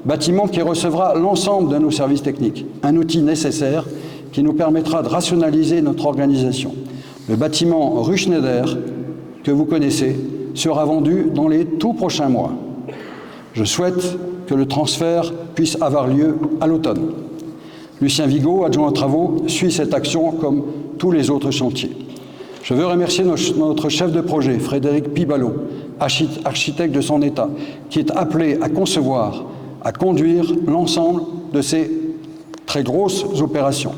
Bâtiment qui recevra l'ensemble de nos services techniques, un outil nécessaire qui nous permettra de rationaliser notre organisation. Le bâtiment rue Schneider, que vous connaissez, sera vendu dans les tout prochains mois. Je souhaite que le transfert puisse avoir lieu à l'automne. Lucien Vigo, adjoint aux travaux, suit cette action comme tous les autres chantiers. Je veux remercier notre chef de projet, Frédéric Piballot, architecte de son État, qui est appelé à concevoir, à conduire l'ensemble de ces très grosses opérations.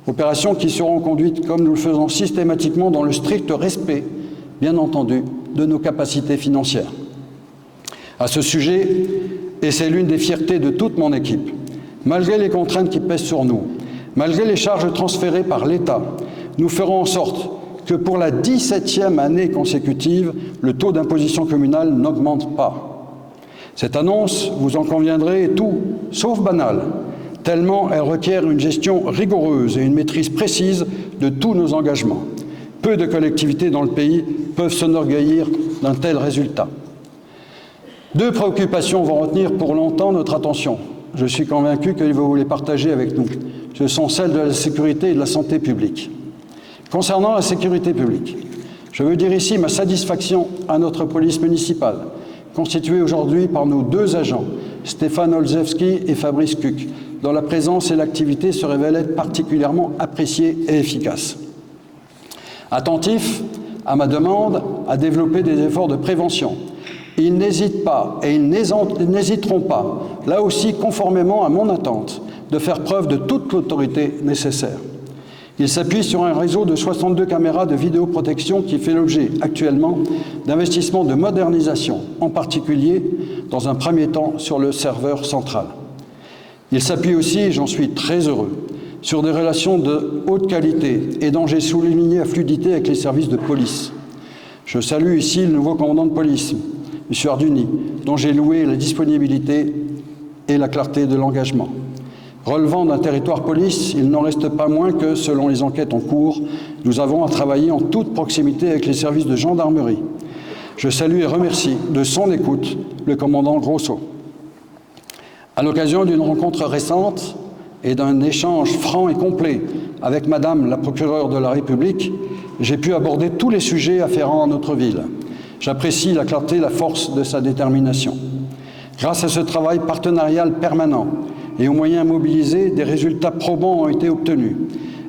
Opérations qui seront conduites, comme nous le faisons systématiquement, dans le strict respect, bien entendu, de nos capacités financières. À ce sujet, et c'est l'une des fiertés de toute mon équipe, malgré les contraintes qui pèsent sur nous, malgré les charges transférées par l'État, nous ferons en sorte que pour la 17e année consécutive, le taux d'imposition communale n'augmente pas. Cette annonce, vous en conviendrez, est tout sauf banale, tellement elle requiert une gestion rigoureuse et une maîtrise précise de tous nos engagements. Peu de collectivités dans le pays peuvent s'enorgueillir d'un tel résultat. Deux préoccupations vont retenir pour longtemps notre attention. Je suis convaincu que vous les partagez avec nous. Ce sont celles de la sécurité et de la santé publique. Concernant la sécurité publique, je veux dire ici ma satisfaction à notre police municipale, constituée aujourd'hui par nos deux agents, Stéphane Olszewski et Fabrice Cuc, dont la présence et l'activité se révèlent être particulièrement appréciées et efficaces. Attentifs à ma demande à développer des efforts de prévention, ils n'hésitent pas et ils n'hésiteront pas, là aussi conformément à mon attente, de faire preuve de toute l'autorité nécessaire. Ils s'appuient sur un réseau de 62 caméras de vidéoprotection qui fait l'objet actuellement d'investissements de modernisation, en particulier, dans un premier temps, sur le serveur central. Ils s'appuient aussi, et j'en suis très heureux, sur des relations de haute qualité et dont j'ai souligné la fluidité avec les services de police. Je salue ici le nouveau commandant de police, M. Arduni, dont j'ai loué la disponibilité et la clarté de l'engagement. Relevant d'un territoire police, il n'en reste pas moins que, selon les enquêtes en cours, nous avons à travailler en toute proximité avec les services de gendarmerie. Je salue et remercie de son écoute le commandant Grosso. À l'occasion d'une rencontre récente et d'un échange franc et complet avec Madame la procureure de la République, j'ai pu aborder tous les sujets afférents à notre ville. J'apprécie la clarté et la force de sa détermination. Grâce à ce travail partenarial permanent et aux moyens mobilisés, des résultats probants ont été obtenus.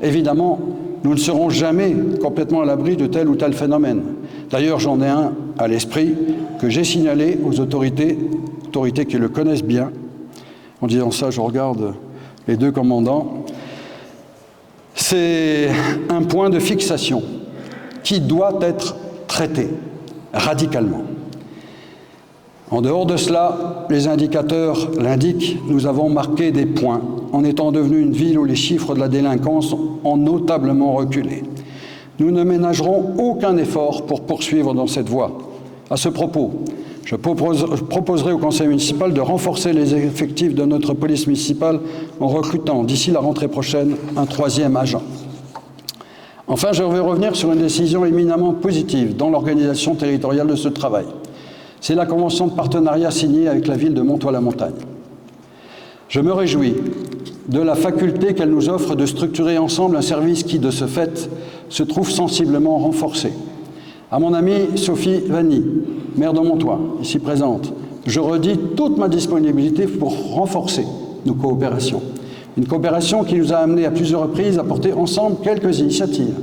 Évidemment, nous ne serons jamais complètement à l'abri de tel ou tel phénomène. D'ailleurs, j'en ai un à l'esprit que j'ai signalé aux autorités qui le connaissent bien. En disant ça, je regarde les deux commandants. C'est un point de fixation qui doit être traité radicalement. En dehors de cela, les indicateurs l'indiquent, nous avons marqué des points en étant devenus une ville où les chiffres de la délinquance ont notablement reculé. Nous ne ménagerons aucun effort pour poursuivre dans cette voie. À ce propos, je proposerai au conseil municipal de renforcer les effectifs de notre police municipale en recrutant d'ici la rentrée prochaine un 3e agent. Enfin, je vais revenir sur une décision éminemment positive dans l'organisation territoriale de ce travail. C'est la convention de partenariat signée avec la ville de Montois-la-Montagne. Je me réjouis de la faculté qu'elle nous offre de structurer ensemble un service qui, de ce fait, se trouve sensiblement renforcé. À mon amie Sophie Vanny, maire de Montois, ici présente, je redis toute ma disponibilité pour renforcer nos coopérations. Une coopération qui nous a amené à plusieurs reprises à porter ensemble quelques initiatives,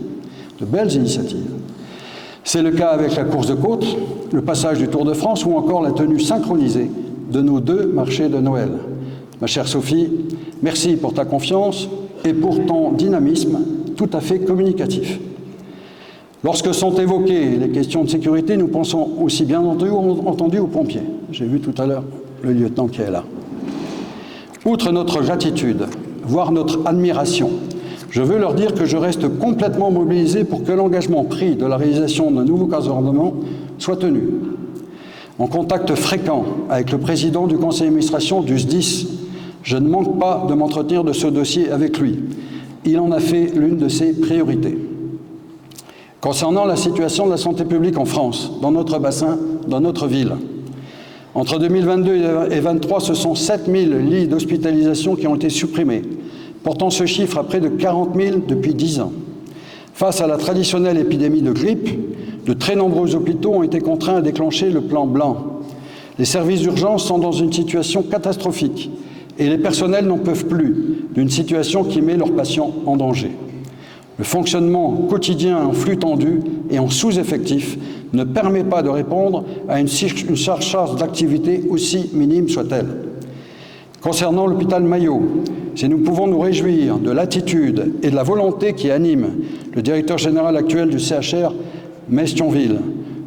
de belles initiatives. C'est le cas avec la course de côte, le passage du Tour de France ou encore la tenue synchronisée de nos 2 marchés de Noël. Ma chère Sophie, merci pour ta confiance et pour ton dynamisme tout à fait communicatif. Lorsque sont évoquées les questions de sécurité, nous pensons aussi bien entendu aux pompiers. J'ai vu tout à l'heure le lieutenant qui est là. Outre notre gratitude, voire notre admiration, je veux leur dire que je reste complètement mobilisé pour que l'engagement pris de la réalisation d'un nouveau casernement soit tenu. En contact fréquent avec le président du conseil d'administration du SDIS, je ne manque pas de m'entretenir de ce dossier avec lui. Il en a fait l'une de ses priorités. Concernant la situation de la santé publique en France, dans notre bassin, dans notre ville, entre 2022 et 2023, ce sont 7000 lits d'hospitalisation qui ont été supprimés, portant ce chiffre à près de 40 000 depuis 10 ans. Face à la traditionnelle épidémie de grippe, de très nombreux hôpitaux ont été contraints à déclencher le plan blanc. Les services d'urgence sont dans une situation catastrophique et les personnels n'en peuvent plus d'une situation qui met leurs patients en danger. Le fonctionnement quotidien en flux tendu et en sous-effectif ne permet pas de répondre à une surcharge d'activité aussi minime soit-elle. Concernant l'hôpital Maillot, si nous pouvons nous réjouir de l'attitude et de la volonté qui animent le directeur général actuel du CHR, Metz-Thionville,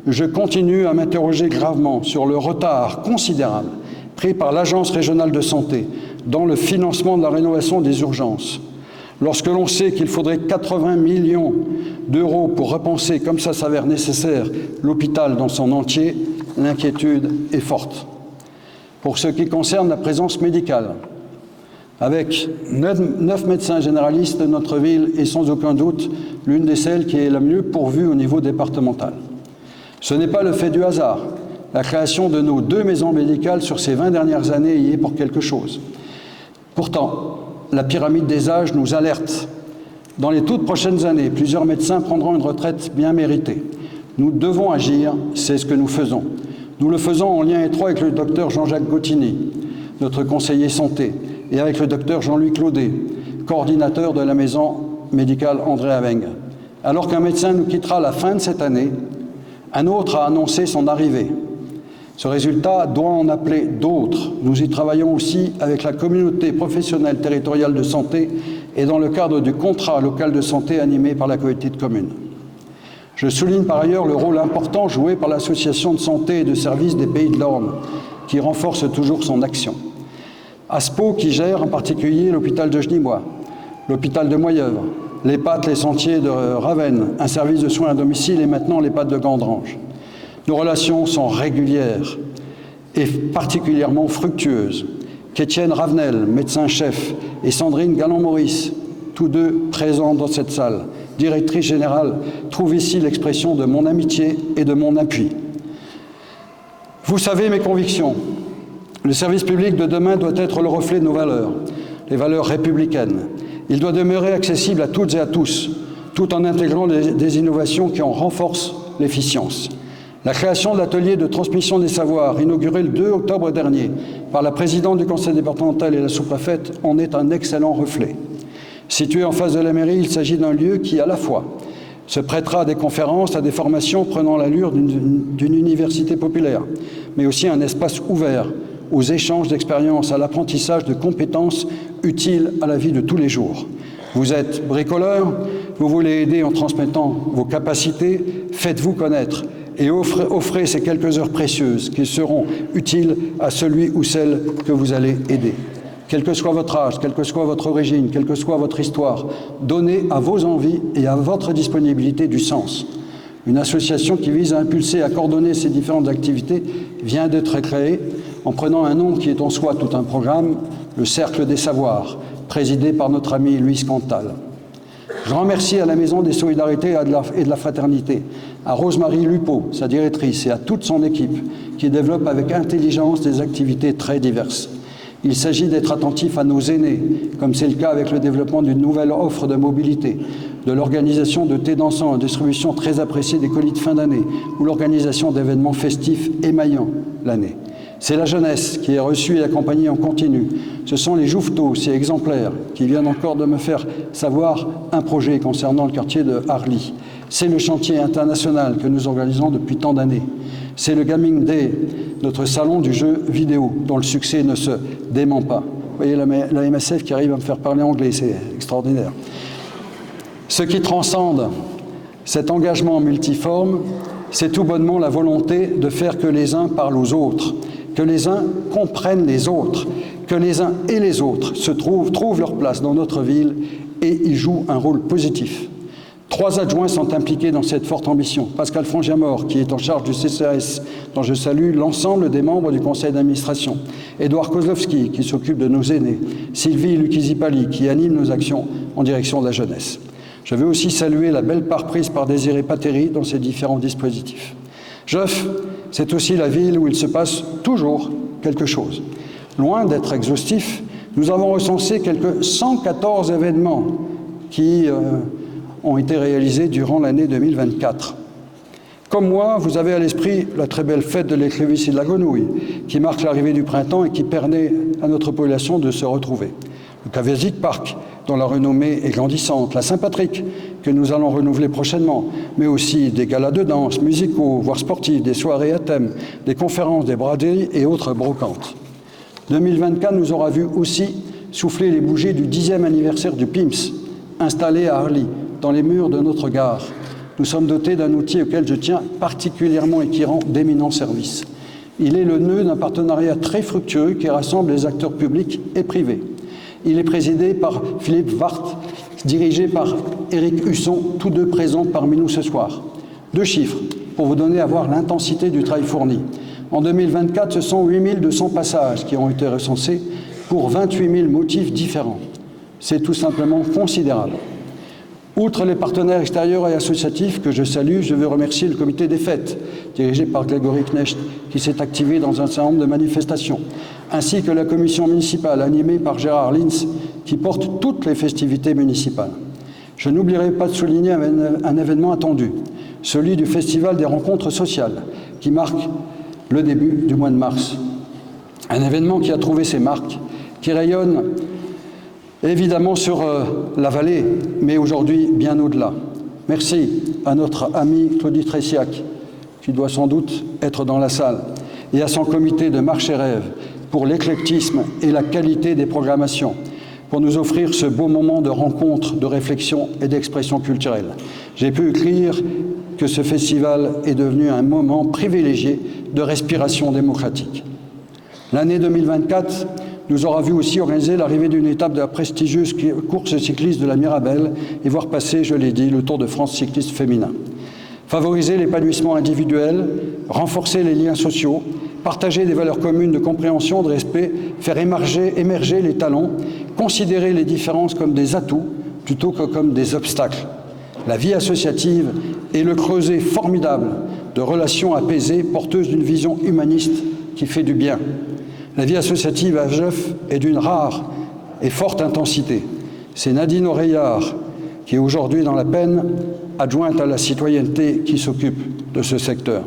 je continue à m'interroger gravement sur le retard considérable pris par l'Agence régionale de santé dans le financement de la rénovation des urgences. Lorsque l'on sait qu'il faudrait 80 millions d'euros pour repenser, comme ça s'avère nécessaire, l'hôpital dans son entier, l'inquiétude est forte. Pour ce qui concerne la présence médicale, avec 9 médecins généralistes, notre ville est sans aucun doute l'une des celles qui est la mieux pourvue au niveau départemental. Ce n'est pas le fait du hasard. La création de nos 2 maisons médicales sur ces 20 dernières années y est pour quelque chose. Pourtant, la pyramide des âges nous alerte. Dans les toutes prochaines années, plusieurs médecins prendront une retraite bien méritée. Nous devons agir, c'est ce que nous faisons. Nous le faisons en lien étroit avec le docteur Jean-Jacques Gottini, notre conseiller santé, et avec le docteur Jean-Louis Claudet, coordinateur de la maison médicale André Aveng. Alors qu'un médecin nous quittera à la fin de cette année, un autre a annoncé son arrivée. Ce résultat doit en appeler d'autres. Nous y travaillons aussi avec la communauté professionnelle territoriale de santé et dans le cadre du contrat local de santé animé par la communauté de communes. Je souligne par ailleurs le rôle important joué par l'association de santé et de services des Pays de l'Orne, qui renforce toujours son action. ASPO, qui gère en particulier l'hôpital de Genimois, l'hôpital de Moyeuvre, l'EHPAD Les Sentiers de Ravenne, un service de soins à domicile et maintenant l'EHPAD de Gandrange. Nos relations sont régulières et particulièrement fructueuses. Qu'Étienne Ravenel, médecin-chef, et Sandrine Galland-Maurice, tous 2 présents dans cette salle, directrice générale, trouvent ici l'expression de mon amitié et de mon appui. Vous savez mes convictions. Le service public de demain doit être le reflet de nos valeurs, les valeurs républicaines. Il doit demeurer accessible à toutes et à tous, tout en intégrant des innovations qui en renforcent l'efficience. La création de l'atelier de transmission des savoirs, inauguré le 2 octobre dernier par la présidente du conseil départemental et la sous-préfète, en est un excellent reflet. Situé en face de la mairie, il s'agit d'un lieu qui, à la fois, se prêtera à des conférences, à des formations prenant l'allure d'une université populaire, mais aussi un espace ouvert aux échanges d'expériences, à l'apprentissage de compétences utiles à la vie de tous les jours. Vous êtes bricoleur, vous voulez aider en transmettant vos capacités, faites-vous connaître et offrez ces quelques heures précieuses qui seront utiles à celui ou celle que vous allez aider. Quel que soit votre âge, quelle que soit votre origine, quelle que soit votre histoire, donnez à vos envies et à votre disponibilité du sens. Une association qui vise à impulser et à coordonner ces différentes activités vient d'être créée en prenant un nom qui est en soi tout un programme, le Cercle des Savoirs, présidé par notre ami Louis Cantal. Je remercie à la Maison des Solidarités et de la Fraternité, à Rosemarie Lupeau, sa directrice, et à toute son équipe qui développe avec intelligence des activités très diverses. Il s'agit d'être attentif à nos aînés, comme c'est le cas avec le développement d'une nouvelle offre de mobilité, de l'organisation de thé dansant en distribution très appréciée des colis de fin d'année ou l'organisation d'événements festifs émaillant l'année. C'est la jeunesse qui est reçue et accompagnée en continu. Ce sont les jouveteaux, ces exemplaires, qui viennent encore de me faire savoir un projet concernant le quartier de Arly. C'est le chantier international que nous organisons depuis tant d'années. C'est le Gaming Day, notre salon du jeu vidéo, dont le succès ne se dément pas. Vous voyez la MSF qui arrive à me faire parler anglais, c'est extraordinaire. Ce qui transcende cet engagement multiforme, c'est tout bonnement la volonté de faire que les uns parlent aux autres, que les uns comprennent les autres, que les uns et les autres trouvent leur place dans notre ville et y jouent un rôle positif. 3 adjoints sont impliqués dans cette forte ambition. Pascal Frangiamort, qui est en charge du CCAS, dont je salue l'ensemble des membres du conseil d'administration. Édouard Kozlowski, qui s'occupe de nos aînés. Sylvie Lucchesi-Pali, qui anime nos actions en direction de la jeunesse. Je veux aussi saluer la belle part prise par Désiré Pateri dans ces différents dispositifs. Geoff, c'est aussi la ville où il se passe toujours quelque chose. Loin d'être exhaustif, nous avons recensé quelques 114 événements qui ont été réalisés durant l'année 2024. Comme moi, vous avez à l'esprit la très belle fête de l'écrevisse et de la grenouille, qui marque l'arrivée du printemps et qui permet à notre population de se retrouver. Le Cavesic Park, dont la renommée est grandissante, la Saint-Patrick, que nous allons renouveler prochainement, mais aussi des galas de danse, musicaux, voire sportifs, des soirées à thème, des conférences, des braderies et autres brocantes. 2024 nous aura vu aussi souffler les bougies du 10e anniversaire du PIMS, installé à Arly, dans les murs de notre gare. Nous sommes dotés d'un outil auquel je tiens particulièrement et qui rend d'éminents services. Il est le nœud d'un partenariat très fructueux qui rassemble les acteurs publics et privés. Il est présidé par Philippe Wart, dirigé par Éric Husson, tous deux présents parmi nous ce soir. 2 chiffres pour vous donner à voir l'intensité du travail fourni. En 2024, ce sont 8200 passages qui ont été recensés pour 28 000 motifs différents. C'est tout simplement considérable. Outre les partenaires extérieurs et associatifs que je salue, je veux remercier le comité des fêtes, dirigé par Grégory Knecht, qui s'est activé dans un certain nombre de manifestations, ainsi que la commission municipale animée par Gérard Lins, qui porte toutes les festivités municipales. Je n'oublierai pas de souligner un événement attendu, celui du Festival des rencontres sociales, qui marque le début du mois de mars. Un événement qui a trouvé ses marques, qui rayonne évidemment sur la vallée, mais aujourd'hui bien au-delà. Merci à notre amie Claudie Tressiac, qui doit sans doute être dans la salle, et à son comité de Marche et Rêve pour l'éclectisme et la qualité des programmations, pour nous offrir ce beau moment de rencontre, de réflexion et d'expression culturelle. J'ai pu écrire que ce festival est devenu un moment privilégié de respiration démocratique. L'année 2024 nous aura vu aussi organiser l'arrivée d'une étape de la prestigieuse course cycliste de la Mirabelle et voir passer, je l'ai dit, le Tour de France cycliste féminin. Favoriser l'épanouissement individuel, renforcer les liens sociaux, partager des valeurs communes de compréhension, de respect, faire émerger les talents, considérer les différences comme des atouts plutôt que comme des obstacles. La vie associative est le creuset formidable de relations apaisées, porteuses d'une vision humaniste qui fait du bien. La vie associative à Geoff est d'une rare et forte intensité. C'est Nadine Oreillard, qui est aujourd'hui dans la peine, adjointe à la citoyenneté, qui s'occupe de ce secteur.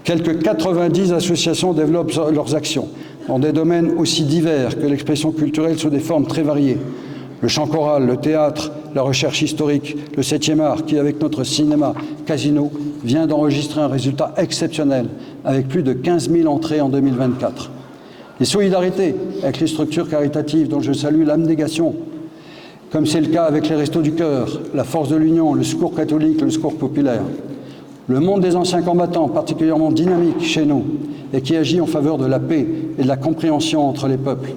Quelques 90 associations développent leurs actions dans des domaines aussi divers que l'expression culturelle sous des formes très variées. Le chant choral, le théâtre, la recherche historique, le 7e art, qui avec notre cinéma Casino vient d'enregistrer un résultat exceptionnel avec plus de 15 000 entrées en 2024. Les solidarités avec les structures caritatives dont je salue l'abnégation, comme c'est le cas avec les Restos du Cœur, la Force de l'Union, le Secours catholique, le Secours populaire. Le monde des anciens combattants, particulièrement dynamique chez nous, et qui agit en faveur de la paix et de la compréhension entre les peuples.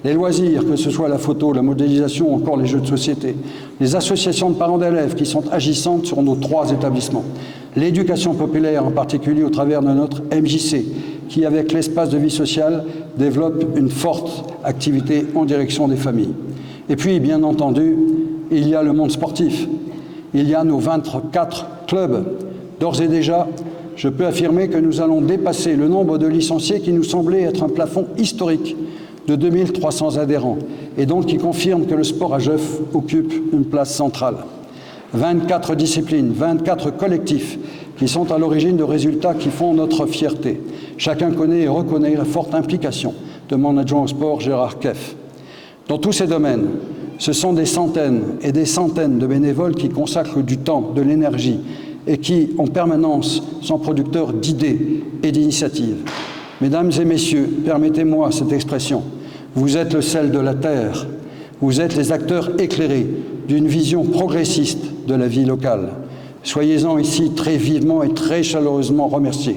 Les loisirs, que ce soit la photo, la modélisation ou encore les jeux de société. Les associations de parents d'élèves qui sont agissantes sur nos 3 établissements. L'éducation populaire, en particulier au travers de notre MJC, qui, avec l'espace de vie sociale, développe une forte activité en direction des familles. Et puis, bien entendu, il y a le monde sportif. Il y a nos 24 clubs. D'ores et déjà, je peux affirmer que nous allons dépasser le nombre de licenciés qui nous semblait être un plafond historique de 2300 adhérents, et donc qui confirme que le sport à Geoff occupe une place centrale. 24 disciplines, 24 collectifs qui sont à l'origine de résultats qui font notre fierté. Chacun connaît et reconnaît la forte implication de mon adjoint au sport, Gérard Keff. Dans tous ces domaines, ce sont des centaines et des centaines de bénévoles qui consacrent du temps, de l'énergie et qui, en permanence, sont producteurs d'idées et d'initiatives. Mesdames et messieurs, permettez-moi cette expression, vous êtes le sel de la terre, vous êtes les acteurs éclairés d'une vision progressiste de la vie locale. Soyez-en ici très vivement et très chaleureusement remerciés.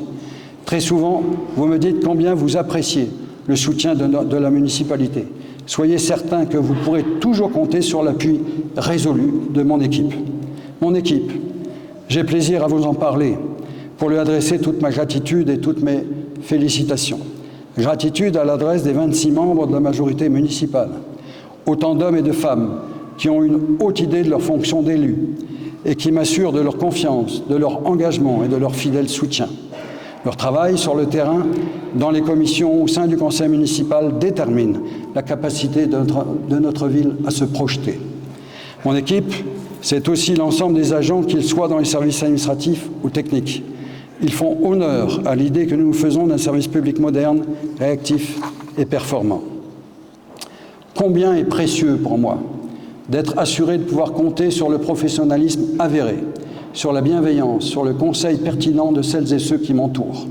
Très souvent, vous me dites combien vous appréciez le soutien de la municipalité. Soyez certains que vous pourrez toujours compter sur l'appui résolu de mon équipe. Mon équipe, j'ai plaisir à vous en parler pour lui adresser toute ma gratitude et toutes mes félicitations. Gratitude à l'adresse des 26 membres de la majorité municipale, autant d'hommes et de femmes qui ont une haute idée de leur fonction d'élu et qui m'assurent de leur confiance, de leur engagement et de leur fidèle soutien. Leur travail sur le terrain, dans les commissions au sein du conseil municipal détermine la capacité de notre ville à se projeter. Mon équipe, c'est aussi l'ensemble des agents, qu'ils soient dans les services administratifs ou techniques. Ils font honneur à l'idée que nous faisons d'un service public moderne, réactif et performant. Combien est précieux pour moi d'être assuré de pouvoir compter sur le professionnalisme avéré, sur la bienveillance, sur le conseil pertinent de celles et ceux qui m'entourent.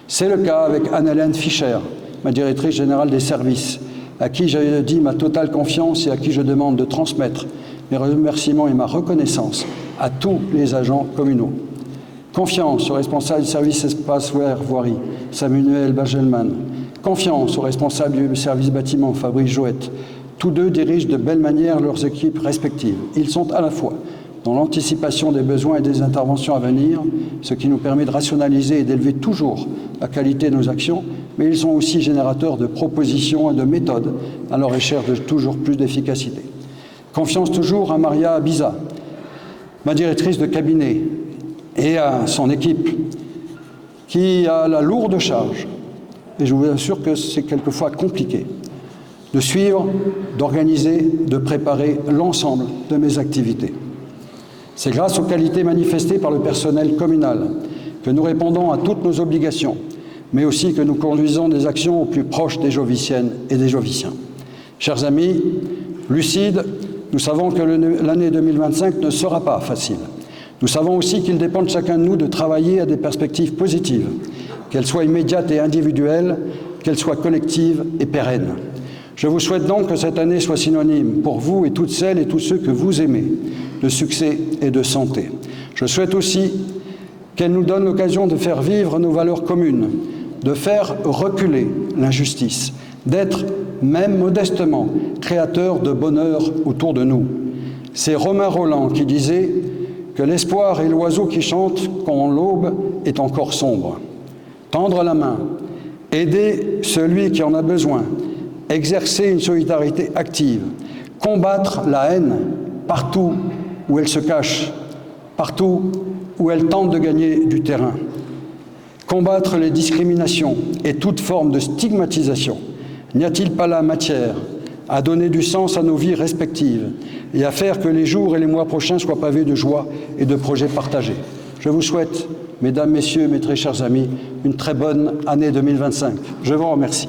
C'est le cas avec Anne-Hélène Fischer, ma directrice générale des services, à qui j'ai dit ma totale confiance et à qui je demande de transmettre mes remerciements et ma reconnaissance à tous les agents communaux. Confiance au responsable du service espace voirie, Samuel Bagelman. Confiance au responsable du service bâtiment, Fabrice Joët. Tous deux dirigent de belle manière leurs équipes respectives. Ils sont à la fois dans l'anticipation des besoins et des interventions à venir, ce qui nous permet de rationaliser et d'élever toujours la qualité de nos actions, mais ils sont aussi générateurs de propositions et de méthodes à leur recherche de toujours plus d'efficacité. Confiance toujours à Maria Abiza, ma directrice de cabinet, et à son équipe, qui a la lourde charge, et je vous assure que c'est quelquefois compliqué, de suivre, d'organiser, de préparer l'ensemble de mes activités. C'est grâce aux qualités manifestées par le personnel communal que nous répondons à toutes nos obligations, mais aussi que nous conduisons des actions au plus proche des Joviciennes et des Joviciens. Chers amis, lucides, nous savons que l'année 2025 ne sera pas facile. Nous savons aussi qu'il dépend de chacun de nous de travailler à des perspectives positives, qu'elles soient immédiates et individuelles, qu'elles soient collectives et pérennes. Je vous souhaite donc que cette année soit synonyme pour vous et toutes celles et tous ceux que vous aimez de succès et de santé. Je souhaite aussi qu'elle nous donne l'occasion de faire vivre nos valeurs communes, de faire reculer l'injustice, d'être, même modestement, créateurs de bonheur autour de nous. C'est Romain Rolland qui disait que l'espoir est l'oiseau qui chante quand l'aube est encore sombre. Tendre la main, aider celui qui en a besoin, exercer une solidarité active, combattre la haine partout où elle se cache, partout où elle tente de gagner du terrain, combattre les discriminations et toute forme de stigmatisation. N'y a-t-il pas là matière à donner du sens à nos vies respectives et à faire que les jours et les mois prochains soient pavés de joie et de projets partagés? Je vous souhaite, mesdames, messieurs, mes très chers amis, une très bonne année 2025. Je vous remercie.